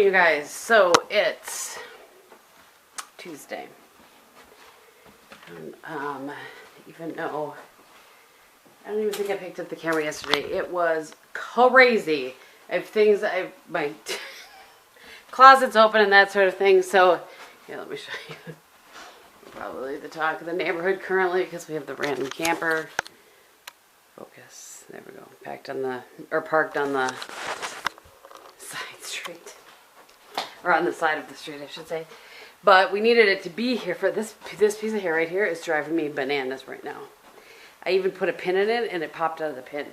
you guys. So it's Tuesday. And, even though I don't even think I picked up the camera yesterday, it was crazy. I have things, my closet's open and that sort of thing. So, here, let me show you. Probably the talk of the neighborhood currently because we have the random camper. Focus. There we go. Parked on the side street. Or on the side of the street, I should say. But we needed it to be here for this piece of hair right here is driving me bananas right now. I even put a pin in it and it popped out of the pin.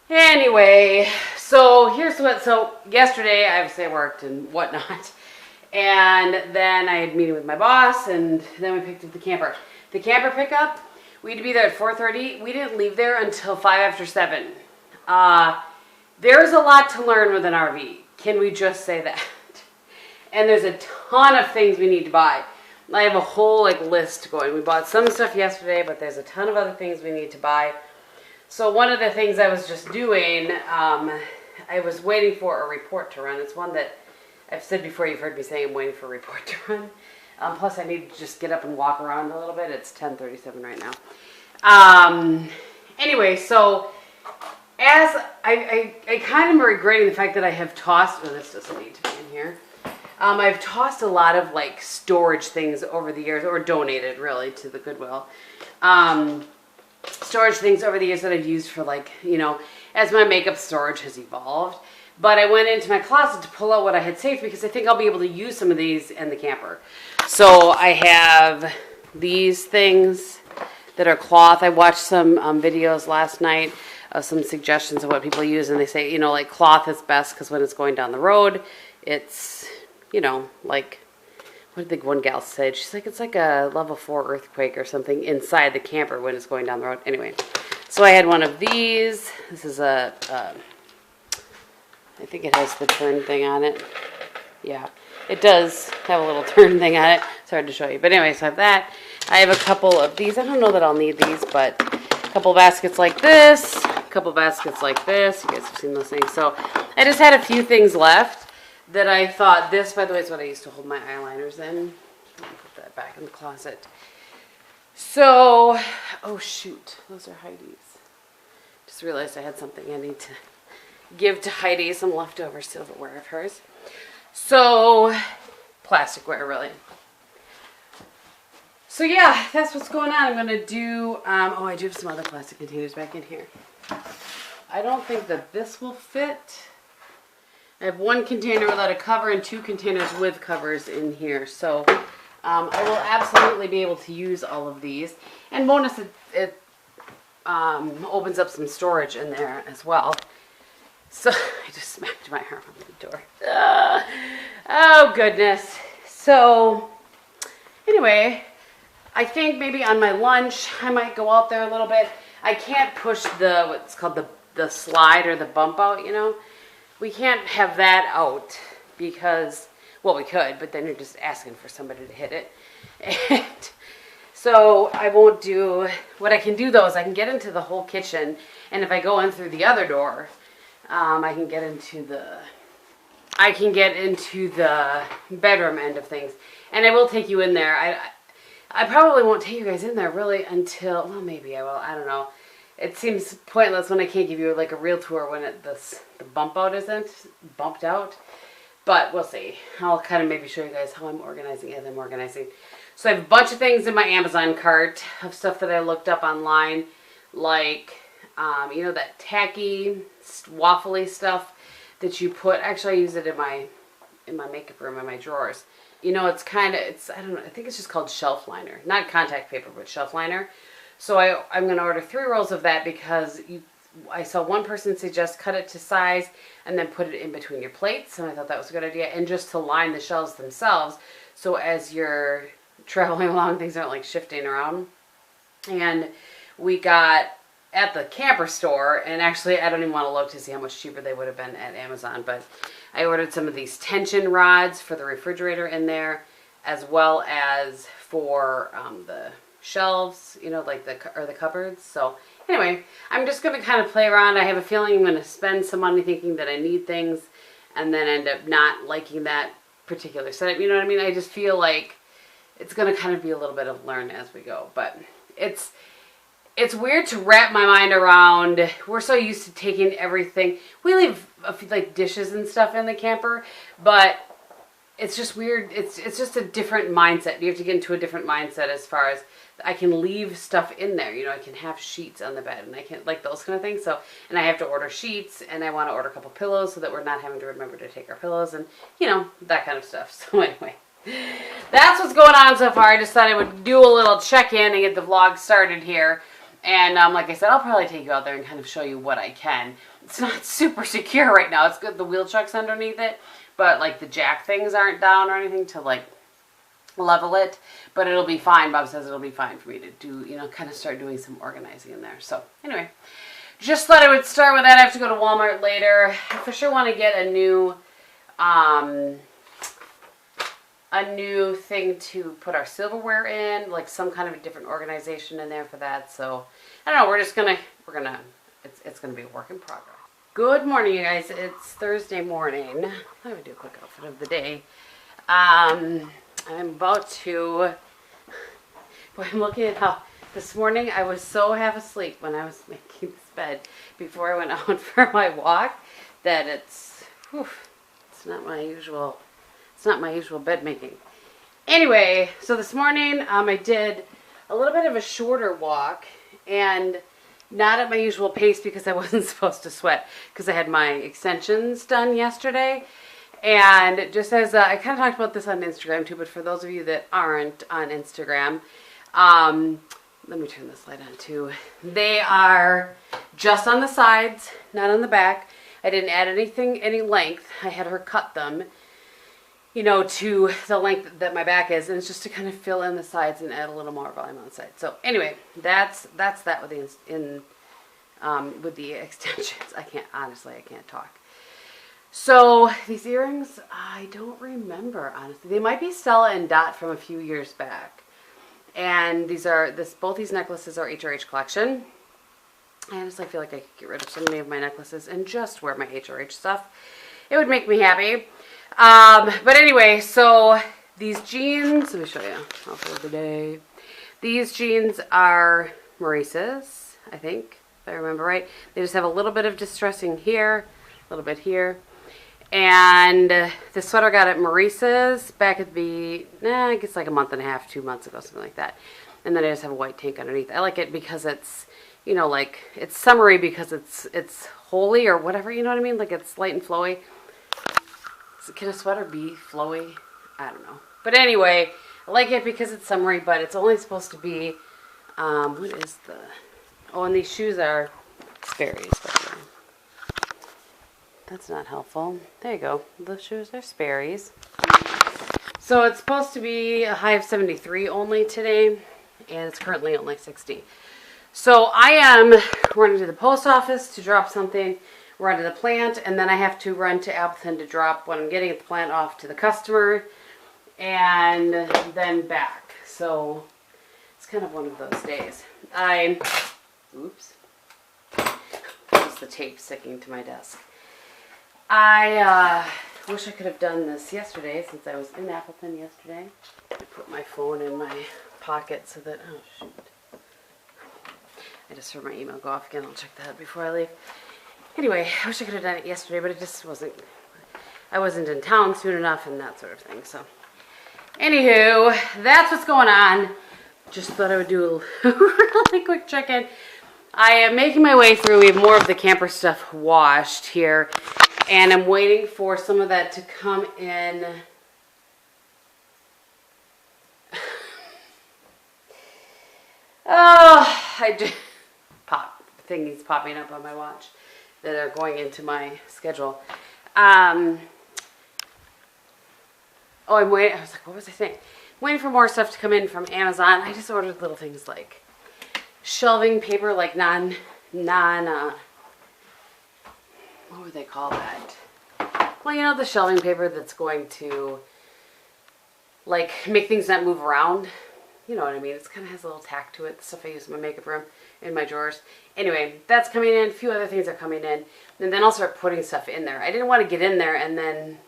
Anyway, so here's what, so yesterday obviously I worked and whatnot. And then I had a meeting with my boss and then we picked up the camper. The camper pickup, we had to be there at 4:30. We didn't leave there until 5 after 7. There's a lot to learn with an RV. Can we just say that? And there's a ton of things we need to buy. I have a whole list going. We bought some stuff yesterday, but there's a ton of other things we need to buy. So one of the things I was just doing, I was waiting for a report to run. It's one that I've said before, you've heard me say I'm waiting for a report to run. Plus I need to just get up and walk around a little bit. It's 10:37 right now. Anyway, so as I kind of am regretting the fact that I have tossed, well, this doesn't need to be in here. I've tossed a lot of storage things over the years, or donated really to the Goodwill. Storage things over the years that I've used for as my makeup storage has evolved. But I went into my closet to pull out what I had saved because I think I'll be able to use some of these in the camper. So I have these things that are cloth. I watched some videos last night of some suggestions of what people use, and they say, cloth is best because when it's going down the road, it's, what did the one gal say? She's like, it's like a level 4 earthquake or something inside the camper when it's going down the road. Anyway, so I had one of these. This is I think it has the turn thing on it. Yeah, it does have a little turn thing on it. It's hard to show you. But anyway, so I have that. I have a couple of these. I don't know that I'll need these, but a couple baskets like this. A couple baskets like this. You guys have seen those things. So I just had a few things left that I thought, this, by the way, is what I used to hold my eyeliners in. Let me put that back in the closet. So, oh shoot, those are Heidi's. Just realized I had something I need to give to Heidi, some leftover silverware of hers. So, plasticware, really. So yeah, that's what's going on. I'm going to do, I do have some other plastic containers back in here. I don't think that this will fit. I have one container without a cover and 2 containers with covers in here. So I will absolutely be able to use all of these. And bonus, it opens up some storage in there as well. So I just smacked my arm on the door. Oh goodness. So anyway, I think maybe on my lunch I might go out there a little bit. I can't push what's called the slide or the bump out, We can't have that out because, well, we could, but then you're just asking for somebody to hit it. And so I won't do, what I can do though is I can get into the whole kitchen, and if I go in through the other door, I can get into the bedroom end of things. And I will take you in there. I probably won't take you guys in there really until, well, maybe I will, I don't know. It seems pointless when I can't give you a real tour when the bump out isn't bumped out. But we'll see. I'll kind of maybe show you guys how I'm organizing as I'm organizing. So I have a bunch of things in my Amazon cart of stuff that I looked up online. Like, that tacky, waffly stuff that you put. Actually, I use it in my makeup room, in my drawers. It's I don't know, I think it's just called shelf liner. Not contact paper, but shelf liner. So I'm going to order 3 rolls of that because I saw one person suggest cut it to size and then put it in between your plates. And I thought that was a good idea. And just to line the shelves themselves. So as you're traveling along, things aren't shifting around. And we got at the camper store, and actually I don't even want to look to see how much cheaper they would have been at Amazon. But I ordered some of these tension rods for the refrigerator in there, as well as for the shelves, the cupboards. So anyway, I'm just going to kind of play around. I have a feeling I'm going to spend some money thinking that I need things, and then end up not liking that particular setup. You know what I mean? I just feel like it's going to kind of be a little bit of learn as we go. But it's weird to wrap my mind around. We're so used to taking everything. We leave a few, like, dishes and stuff in the camper, but it's just weird. It's just a different mindset. You have to get into a different mindset as far as I can leave stuff in there. You know, I can have sheets on the bed, and I can, like, those kind of things. So, and I have to order sheets, and I want to order a couple pillows so that we're not having to remember to take our pillows, and, you know, that kind of stuff. So anyway, that's what's going on so far. I just thought I would do a little check-in and get the vlog started here. And like I said, I'll probably take you out there and kind of show you what I can. It's not super secure right now. It's good. The wheel chuck's underneath it, but like the jack things aren't down or anything to like level it. But it'll be fine. Bob says it'll be fine for me to do, you know, kind of start doing some organizing in there. So anyway, just thought I would start with that. I have to go to Walmart later. I for sure want to get a new thing to put our silverware in, like some kind of a different organization in there for that. So I don't know, it's gonna be a work in progress. Good morning, you guys. It's Thursday morning. I thought I would do a quick outfit of the day. I'm about to, boy, I'm looking at how this morning I was so half asleep when I was making this bed before I went out for my walk that it's not my usual bed making. Anyway, so this morning I did a little bit of a shorter walk, and not at my usual pace because I wasn't supposed to sweat because I had my extensions done yesterday. And just as I kind of talked about this on Instagram too, but for those of you that aren't on Instagram, let me turn this light on too. They are just on the sides, not on the back. I didn't add any length. I had her cut them, you know, to the length that my back is, and it's just to kind of fill in the sides and add a little more volume on the side. So anyway, that's that with the extensions. I can't talk. So these earrings, I don't remember, honestly. They might be Stella and Dot from a few years back. And both these necklaces are HRH collection. I honestly feel like I could get rid of so many of my necklaces and just wear my HRH stuff. It would make me happy. But anyway, so these jeans, let me show you outfit of the day. These jeans are Maurice's, I think, if I remember right. They just have a little bit of distressing here, a little bit here. And the sweater I got at Maurice's back at I guess like a month and a half, 2 months ago, something like that. And then I just have a white tank underneath. I like it because it's, you know, like, it's summery because it's holey or whatever, you know what I mean? Like, it's light and flowy. Can a sweater be flowy? I don't know. But anyway, I like it because it's summery, but it's only supposed to be, and these shoes are Sperry's. That's not helpful. There you go. Those shoes are Sperry's. So it's supposed to be a high of 73 only today, and it's currently only 60. So I am running to the post office to drop something, run to the plant, and then I have to run to Appleton to drop what I'm getting at the plant off to the customer, and then back. So it's kind of one of those days. Oops. That was the tape sticking to my desk. I wish I could have done this yesterday since I was in Appleton yesterday. I put my phone in my pocket so that, oh shoot. I just heard my email go off again. I'll check that before I leave. Anyway, I wish I could have done it yesterday, but it just I wasn't in town soon enough and that sort of thing. So, anywho, that's what's going on. Just thought I would do a really quick check-in. I am making my way through. We have more of the camper stuff washed here, and I'm waiting for some of that to come in. Oh, thingies popping up on my watch that are going into my schedule. I'm waiting. I was like, what was I saying? Waiting for more stuff to come in from Amazon. I just ordered little things like shelving paper, like what would they call that? Well, you know, the shelving paper that's going to, like, make things not move around. you know what I mean. It kind of has a little tack to it. The stuff I use in my makeup room, in my drawers. Anyway, that's coming in. A few other things are coming in. And then I'll start putting stuff in there. I didn't want to get in there and then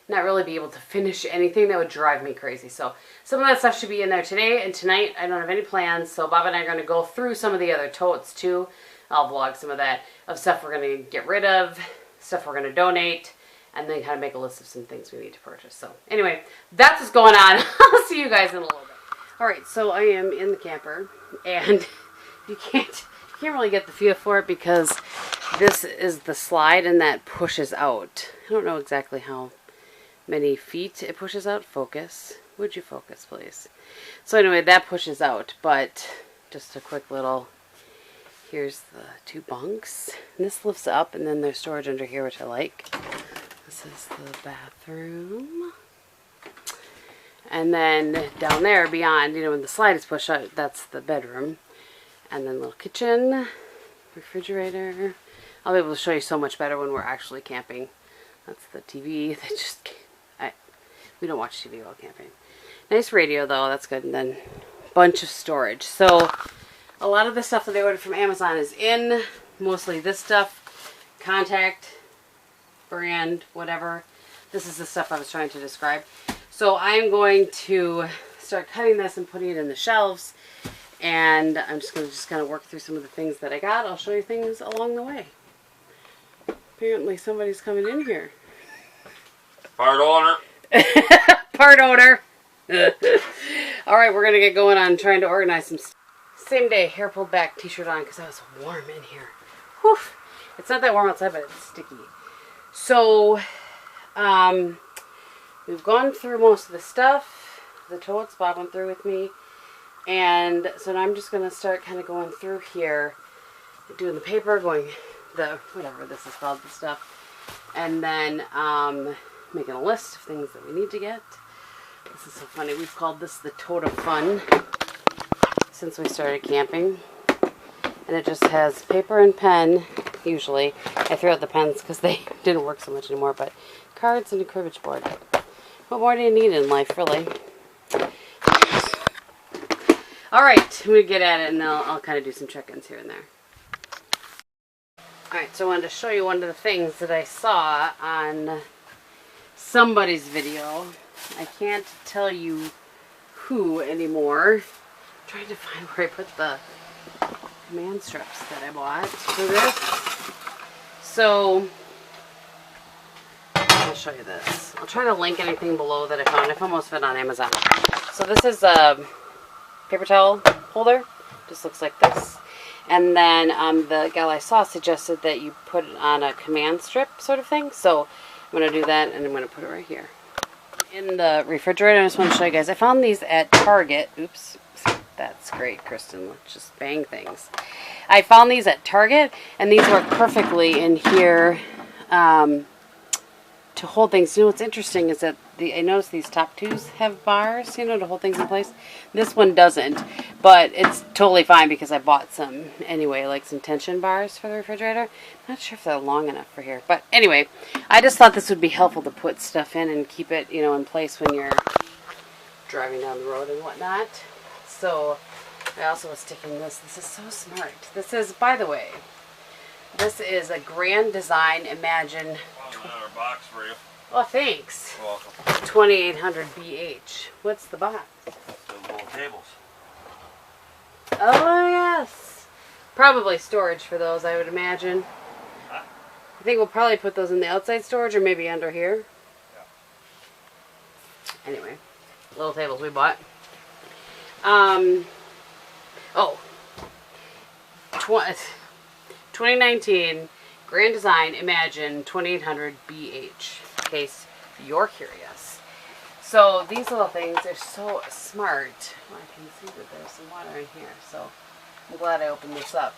not really be able to finish anything. That would drive me crazy. So some of that stuff should be in there today and tonight. I don't have any plans. So Bob and I are going to go through some of the other totes too. I'll vlog some of that, of stuff we're going to get rid of, stuff we're going to donate, and then kind of make a list of some things we need to purchase. So anyway, that's what's going on. I'll see you guys in a little bit. All right, so I am in the camper, and you can't really get the feel for it because this is the slide, and that pushes out. I don't know exactly how many feet it pushes out. Focus. Would you focus, please? So anyway, that pushes out, but just a quick little... Here's the 2 bunks. And this lifts up, and then there's storage under here, which I like. This is the bathroom. And then down there, beyond, you know, when the slide is pushed out, that's the bedroom. And then little kitchen, refrigerator. I'll be able to show you so much better when we're actually camping. That's the TV. We don't watch TV while camping. Nice radio, though. That's good. And then a bunch of storage. So... a lot of the stuff that I ordered from Amazon is in. Mostly this stuff. Contact, brand, whatever. This is the stuff I was trying to describe. So I'm going to start cutting this and putting it in the shelves. And I'm just going to kind of work through some of the things that I got. I'll show you things along the way. Apparently somebody's coming in here. Part owner. Part owner. Alright, we're going to get going on trying to organize some stuff. Same day, hair pulled back, t-shirt on, because I was warm in here. Whew. It's not that warm outside, but it's sticky. So, we've gone through most of the stuff. The totes Bob went through with me. And so now I'm just going to start kind of going through here, doing the paper, going the, whatever this is called, the stuff. And then making a list of things that we need to get. This is so funny. We've called this the tote of fun since we started camping. And it just has paper and pen, usually. I threw out the pens because they didn't work so much anymore, but cards and a cribbage board. What more do you need in life, really? Alright, I'm going to get at it, and I'll kind of do some check-ins here and there. Alright, so I wanted to show you one of the things that I saw on somebody's video. I can't tell you who anymore. I'm trying to find where I put the command strips that I bought for this. So, I'll show you this. I'll try to link anything below that I found. I found most of it on Amazon. So this is a paper towel holder. Just looks like this. And then the gal I saw suggested that you put it on a command strip sort of thing. So I'm going to do that, and I'm going to put it right here. In the refrigerator, I just want to show you guys. I found these at Target. Oops. That's great, Kristin. Let's just bang things. I found these at Target, and these work perfectly in here to hold things. You know what's interesting is that I noticed these top twos have bars, you know, to hold things in place. This one doesn't, but it's totally fine because I bought some anyway, like some tension bars for the refrigerator. I'm not sure if they're long enough for here, but anyway, I just thought this would be helpful to put stuff in and keep it, you know, in place when you're driving down the road and whatnot. So I also was sticking this. This is so smart. This is, by the way, this is a Grand Design Imagine. Another box for you. Oh, thanks. You're welcome. 2800 BH. What's the box? Those little tables. Oh, yes. Probably storage for those, I would imagine. Huh? I think we'll probably put those in the outside storage or maybe under here. Yeah. Anyway, little tables we bought. 2019 Grand Design Imagine 2800 BH, in case you're curious. So these little things are so smart. Well, I can see that there's some water in here, so I'm glad I opened this up.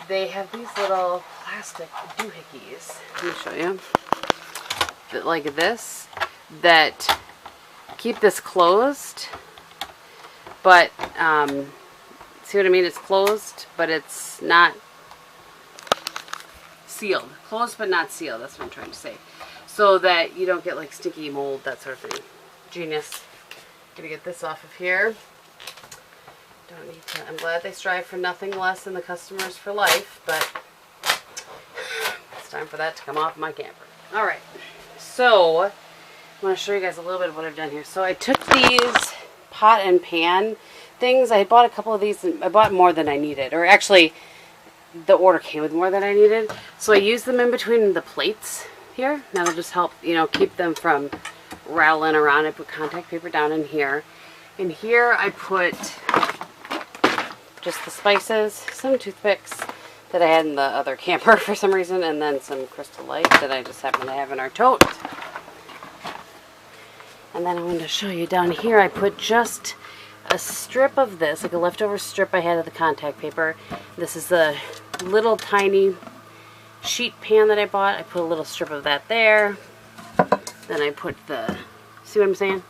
They have these little plastic doohickeys. Let me show you. That, like this, that keep this closed. But, see what I mean? It's closed, but it's not sealed. Closed, but not sealed. That's what I'm trying to say. So that you don't get, like, sticky mold, that sort of thing. Genius. Gonna get this off of here. I don't need to. I'm glad they strive for nothing less than the customers for life, but it's time for that to come off my camper. All right, so I want to show you guys a little bit of what I've done here. So I took these pot and pan things. I bought a couple of these, and I bought more than I needed, or actually the order came with more than I needed. So I used them in between the plates here. That'll just help, you know, keep them from rattling around. I put contact paper down in here. In here I put just the spices, some toothpicks that I had in the other camper for some reason, and then some Crystal Light that I just happen to have in our tote. And then I wanted to show you down here, I put just a strip of this, like a leftover strip I had of the contact paper. This is the little tiny sheet pan that I bought. I put a little strip of that there. Then I put the, see what I'm saying?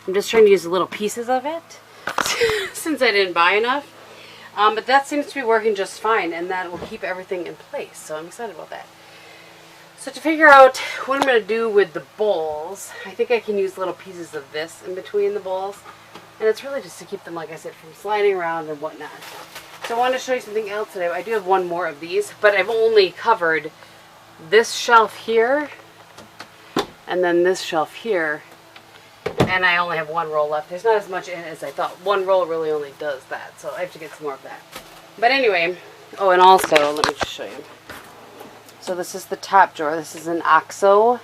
I'm just trying to use little pieces of it since I didn't buy enough. But that seems to be working just fine, and that will keep everything in place. So I'm excited about that. So to figure out what I'm going to do with the bowls, I think I can use little pieces of this in between the bowls. And it's really just to keep them, like I said, from sliding around and whatnot. So I wanted to show you something else today. I do have one more of these, but I've only covered this shelf here and then this shelf here. And I only have one roll left. There's not as much in it as I thought. One roll really only does that, so I have to get some more of that. But anyway, oh, and also, let me just show you. So this is the top drawer. This is an OXO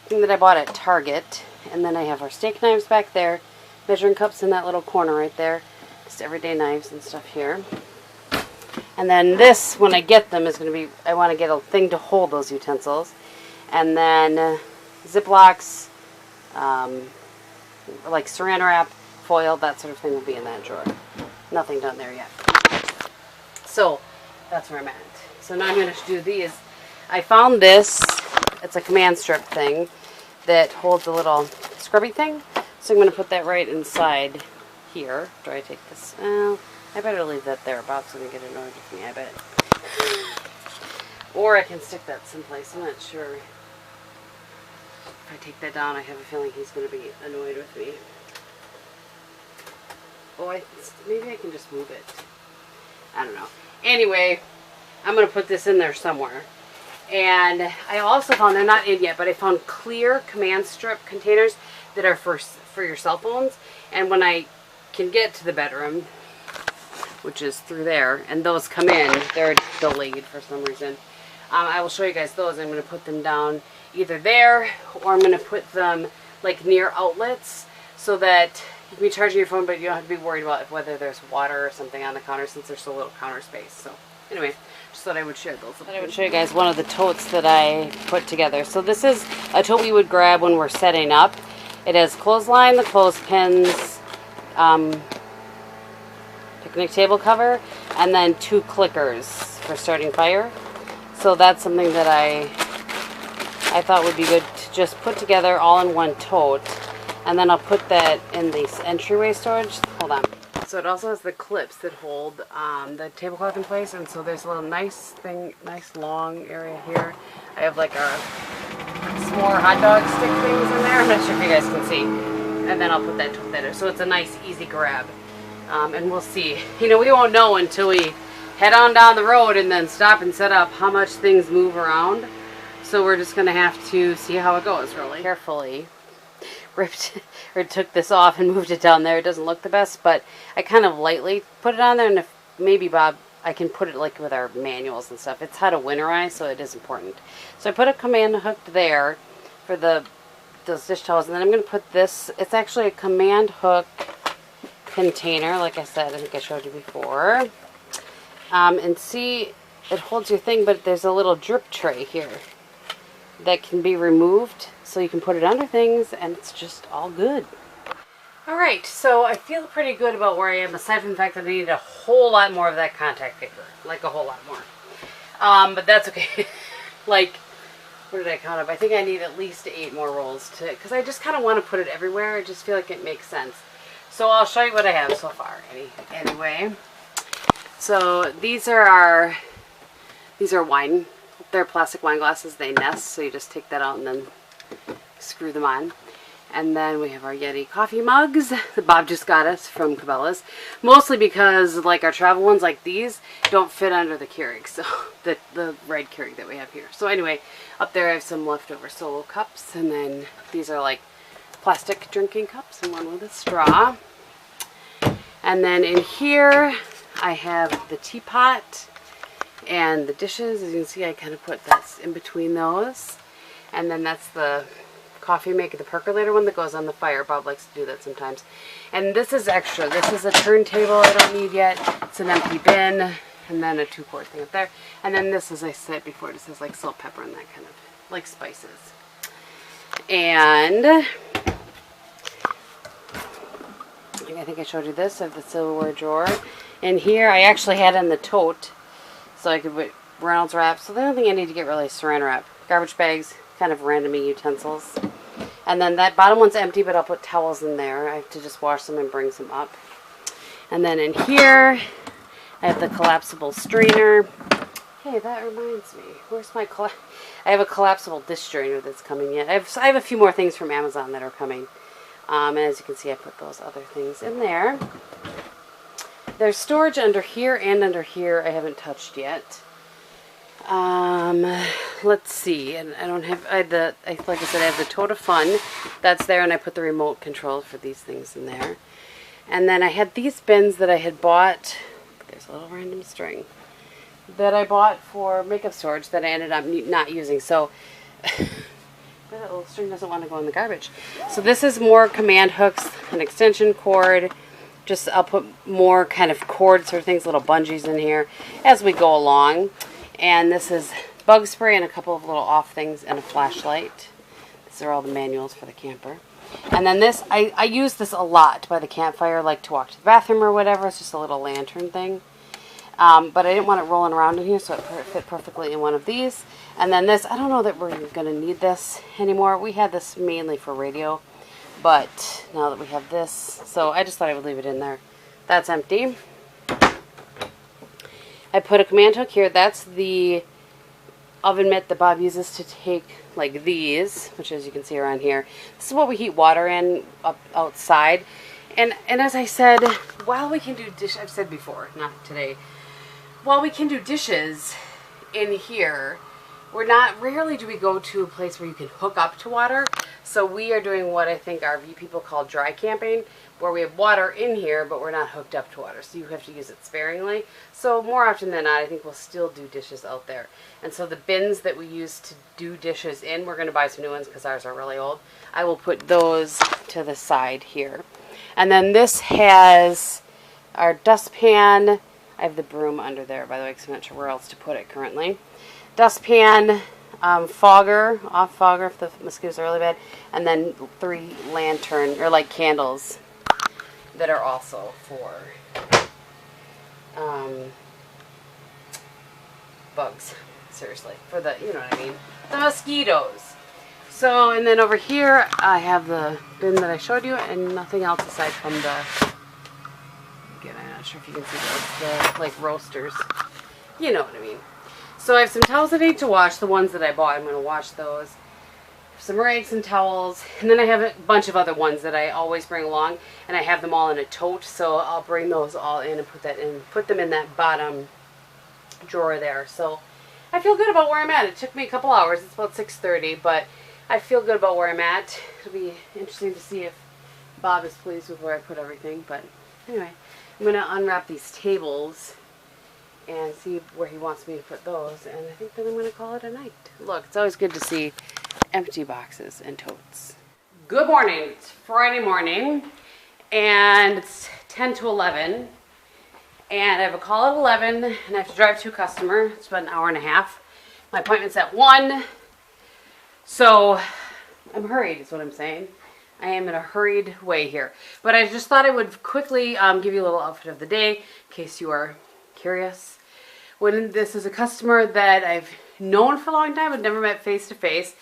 thing that I bought at Target. And then I have our steak knives back there. Measuring cups in that little corner right there. Just everyday knives and stuff here. And then this, when I get them, is going to be, I want to get a thing to hold those utensils. And then Ziplocs, like saran wrap, foil, that sort of thing will be in that drawer. Nothing done there yet. So that's where I'm at. So now I'm going to do these. I found this. It's a command strip thing that holds a little scrubby thing. So I'm going to put that right inside here. After I take this, I better leave that there. Bob's going to get annoyed with me, I bet. Or I can stick that someplace. I'm not sure. If I take that down, I have a feeling he's going to be annoyed with me. Oh, maybe I can just move it. I don't know. Anyway, I'm going to put this in there somewhere. And I also found, they're not in yet, but I found clear command strip containers that are for your cell phones. And when I can get to the bedroom, which is through there, and those come in, they're delayed for some reason. I will show you guys those. I'm going to put them down either there, or I'm going to put them like near outlets so that you can be charging your phone, but you don't have to be worried about whether there's water or something on the counter since there's so little counter space. So anyway, just thought I would share those. I would show you guys one of the totes that I put together. So this is a tote we would grab when we're setting up. It has clothesline, the clothespins, picnic table cover, and then 2 clickers for starting fire. So that's something that I thought would be good to just put together all in one tote. And then I'll put that in the entryway storage. Hold on. So it also has the clips that hold the tablecloth in place. And so there's a little nice long area here. I have like some more hot dog stick things in there. I'm not sure if you guys can see. And then I'll put that tote there. So it's a nice, easy grab. And we'll see. You know, we won't know until we head on down the road and then stop and set up how much things move around. So we're just going to have to see how it goes, really. Carefully ripped or took this off and moved it down there. It doesn't look the best, but I kind of lightly put it on there, and if maybe Bob, I can put it like with our manuals and stuff. It's how to winterize, so it is important. So I put a command hook there for those dish towels, and then I'm going to put this, it's actually a command hook container, like I said, I think I showed you before. And see, it holds your thing, but there's a little drip tray here that can be removed, so you can put it under things, and it's just all good. Alright, so I feel pretty good about where I am, aside from the fact that I need a whole lot more of that contact paper. Like a whole lot more. But that's okay. Like, what did I count up? I think I need at least 8 more rolls because I just kind of want to put it everywhere. I just feel like it makes sense. So I'll show you what I have so far. Anyway, so these are wine. They're plastic wine glasses. They nest, so you just take that out and then screw them on. And then we have our Yeti coffee mugs that Bob just got us from Cabela's. Mostly because, like, our travel ones like these don't fit under the Keurig. So, the red Keurig that we have here. So anyway, up there I have some leftover Solo cups. And then these are like plastic drinking cups and one with a straw. And then in here I have the teapot and the dishes. As you can see, I kind of put that in between those. And then that's the coffee maker, the percolator one that goes on the fire. Bob likes to do that sometimes. And this is extra. This is a turntable I don't need yet. It's an empty bin. And then a 2-quart thing up there. And then this, as I said before, it says like salt, pepper, and that kind of like spices. And I think I showed you this. I have the silverware drawer. In here, I actually had in the tote so I could put Reynolds wrap. So the only thing I need to get really is saran wrap. Garbage bags, kind of random utensils. And then that bottom one's empty, but I'll put towels in there. I have to just wash them and bring some up. And then in here, I have the collapsible strainer. Hey, that reminds me. Where's my I have a collapsible dish strainer that's coming in. I have a few more things from Amazon that are coming. And as you can see, I put those other things in there. There's storage under here and under here I haven't touched yet. Let's see. And I don't have, like I said, I have the Tote of Fun. That's there, and I put the remote control for these things in there. And then I had these bins that I had bought. There's a little random string that I bought for makeup storage that I ended up not using. So that little string doesn't want to go in the garbage. So this is more command hooks, an extension cord. Just I'll put more kind of cords or things, little bungees in here as we go along. And this is bug spray and a couple of little off things and a flashlight. These are all the manuals for the camper. And then this, I use this a lot by the campfire, like to walk to the bathroom or whatever. It's just a little lantern thing. But I didn't want it rolling around in here, so it fit perfectly in one of these. And then this, I don't know that we're going to need this anymore. We had this mainly for radio, but now that we have this, so I just thought I would leave it in there. That's empty. I put a command hook here. That's the oven mitt that Bob uses to take like these, which as you can see around here. This is what we heat water in up outside. And as I said, while we can do I've said before, not today, while we can do dishes in here, rarely do we go to a place where you can hook up to water. So we are doing what I think RV people call dry camping, where we have water in here, but we're not hooked up to water. So you have to use it sparingly. So more often than not, I think we'll still do dishes out there. And so the bins that we use to do dishes in, we're going to buy some new ones because ours are really old. I will put those to the side here. And then this has our dustpan. I have the broom under there, by the way, because I'm not sure where else to put it currently. Dustpan, fogger, off fogger if the mosquitoes are really bad, and then 3 lantern, or like candles, that are also for bugs. Seriously, for the, you know what I mean, the mosquitoes. So, and then over here, I have the bin that I showed you, and nothing else aside from the, again, I'm not sure if you can see those, the, like, roasters. You know what I mean. So I have some towels that I need to wash, the ones that I bought. I'm going to wash those. Some rags and towels. And then I have a bunch of other ones that I always bring along. And I have them all in a tote. So I'll bring those all in and put them in that bottom drawer there. So I feel good about where I'm at. It took me a couple hours. It's about 6:30. But I feel good about where I'm at. It'll be interesting to see if Bob is pleased with where I put everything. But anyway, I'm going to unwrap these tables and see where he wants me to put those, and I think then I'm going to call it a night. Look, it's always good to see empty boxes and totes. Good morning. It's Friday morning, and it's 10 to 11, and I have a call at 11, and I have to drive to a customer. It's about an hour and a half. My appointment's at 1, so I'm hurried is what I'm saying. I am in a hurried way here, but I just thought I would quickly give you a little outfit of the day in case you are curious. When this is a customer that I've known for a long time, but never met face to face.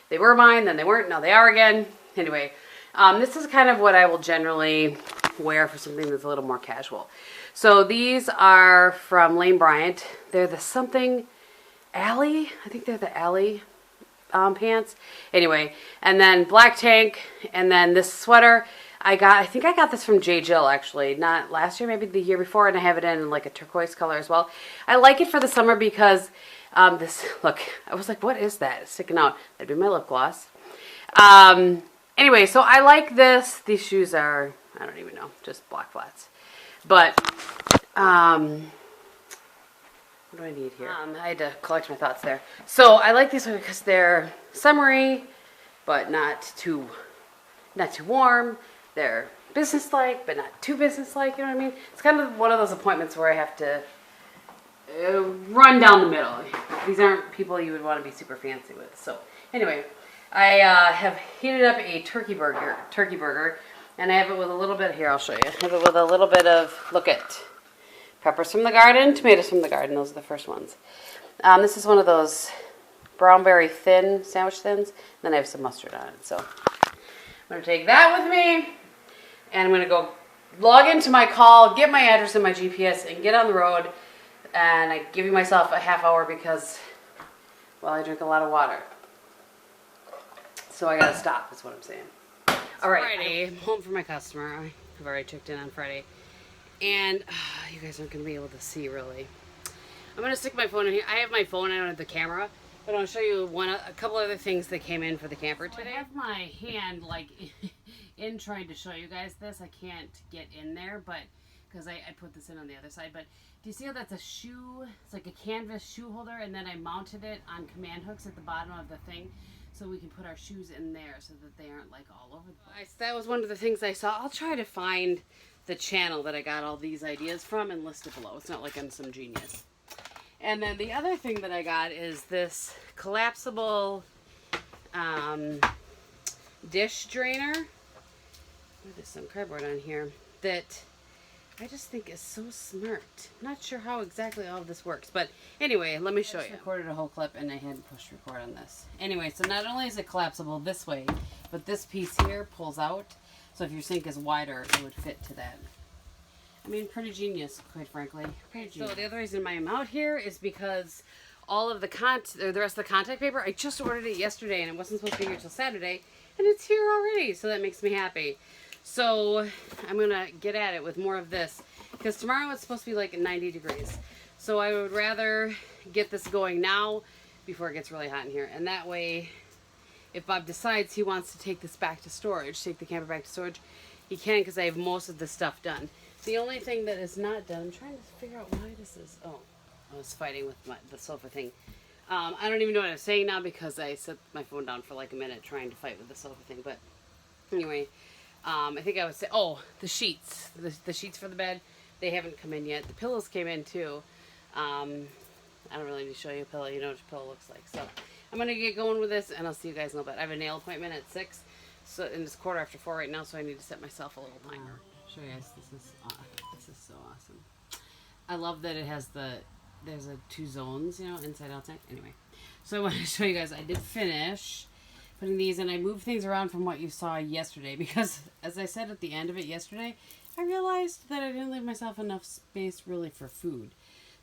They were mine, then they weren't, now they are again. Anyway, this is kind of what I will generally wear for something that's a little more casual. So these are from Lane Bryant. They're the something Alley. I think they're the Alley pants. Anyway, and then black tank, and then this sweater. I think I got this from J. Jill, actually. Not last year, maybe the year before, and I have it in like a turquoise color as well. I like it for the summer because look, I was like, what is that? It's sticking out. That'd be my lip gloss. Anyway, so I like this. These shoes are, I don't even know, just black flats. But, what do I need here? I had to collect my thoughts there. So I like these because they're summery, but not too warm. They're business-like, but not too business-like, you know what I mean? It's kind of one of those appointments where I have to run down the middle. These aren't people you would want to be super fancy with. So anyway, I have heated up a turkey burger, and I have it with a little bit, here I'll show you. I have it with a little bit of, look at, peppers from the garden, tomatoes from the garden. Those are the first ones. This is one of those brownberry thin, sandwich thins. And then I have some mustard on it. So I'm going to take that with me. And I'm going to go log into my call, get my address and my GPS, and get on the road. And I'm giving myself a half hour because, well, I drink a lot of water. So I got to stop, is what I'm saying. All right. Friday, I'm home for my customer. I've already checked in on Friday. And you guys aren't going to be able to see, really. I'm going to stick my phone in here. I have my phone. I don't have the camera. But I'll show you a couple other things that came in for the camper today. I have my hand, like, in trying to show you guys this. I can't get in there, but because I put this in on the other side. But do you see how that's a shoe? It's like a canvas shoe holder, and then I mounted it on command hooks at the bottom of the thing so we can put our shoes in there so that they aren't, like, all over the place. That was one of the things I saw. I'll try to find the channel that I got all these ideas from and list it below. It's not like I'm some genius. And then the other thing that I got is this collapsible dish drainer. Oh, there's some cardboard on here that I just think is so smart. I'm not sure how exactly all of this works, but anyway, let me show you. I recorded a whole clip and I hadn't pushed record on this. Anyway, so not only is it collapsible this way, but this piece here pulls out. So if your sink is wider, it would fit to that. I mean, pretty genius, quite frankly. Pretty genius. So the other reason why I'm out here is because all of the rest of the contact paper, I just ordered it yesterday and it wasn't supposed to be here till Saturday, and it's here already, so that makes me happy. So I'm gonna get at it with more of this because tomorrow it's supposed to be like 90 degrees. So I would rather get this going now before it gets really hot in here, and that way, if Bob decides he wants to take this back to storage, take the camper back to storage, he can because I have most of the stuff done. The only thing that is not done, I'm trying to figure out why this is, oh, I was fighting with the sofa thing. I don't even know what I'm saying now because I set my phone down for like a minute trying to fight with the sofa thing. But anyway, I think I would say, oh, the sheets. The sheets for the bed, they haven't come in yet. The pillows came in too. I don't really need to show you a pillow. You know what a pillow looks like. So I'm going to get going with this and I'll see you guys in a little bit. I have a nail appointment at 6. So, and it's 4:45 right now, so I need to set myself a little timer. Show you guys, this is so awesome. I love that it has there's 2 zones, you know, inside, outside. Anyway, so I wanted to show you guys, I did finish putting these, and I moved things around from what you saw yesterday, because as I said at the end of it yesterday, I realized that I didn't leave myself enough space really for food.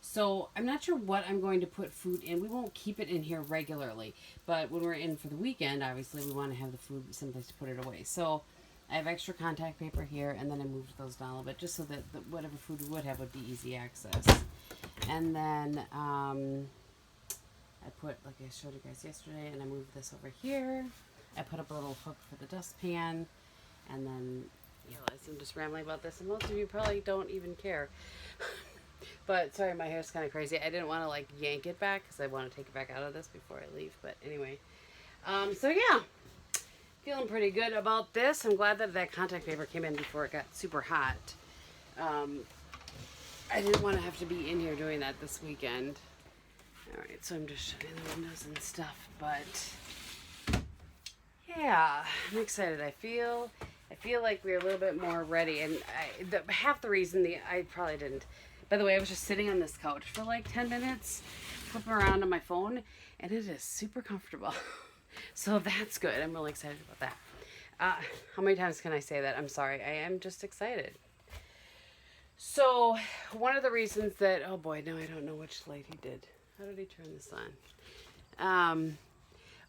So I'm not sure what I'm going to put food in. We won't keep it in here regularly, but when we're in for the weekend, obviously we want to have the food someplace to put it away. So I have extra contact paper here, and then I moved those down a little bit just so that whatever food we would have would be easy access. And then I put, like I showed you guys yesterday, and I moved this over here. I put up a little hook for the dustpan, and then you realize I'm just rambling about this, and most of you probably don't even care. But sorry, my hair's kind of crazy. I didn't want to like yank it back because I want to take it back out of this before I leave. But anyway, so yeah, feeling pretty good about this. I'm glad that contact paper came in before it got super hot. I didn't want to have to be in here doing that this weekend. All right, so I'm just shutting the windows and stuff. But yeah, I'm excited. I feel like we're a little bit more ready. And half the reason I probably didn't. By the way, I was just sitting on this couch for like 10 minutes, flipping around on my phone, and it is super comfortable. So that's good. I'm really excited about that. How many times can I say that? I'm sorry. I am just excited. So one of the reasons that, oh boy, now I don't know which light he did. How did he turn this on?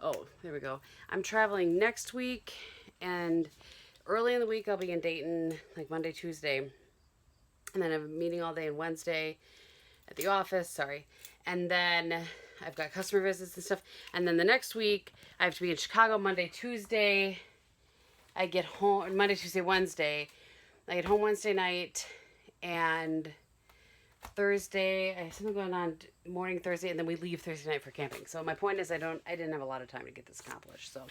Oh, there we go. I'm traveling next week, and early in the week I'll be in Dayton, like Monday, Tuesday. And then I'm meeting all day on Wednesday at the office, sorry. And then I've got customer visits and stuff. And then the next week I have to be in Chicago Monday, Tuesday. I get home Monday, Tuesday, Wednesday. I get home Wednesday night, and Thursday I have something going on morning Thursday, and then we leave Thursday night for camping. So my point is I didn't have a lot of time to get this accomplished. So all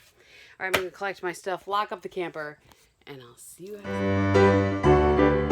right, I'm gonna collect my stuff, lock up the camper, and I'll see you guys.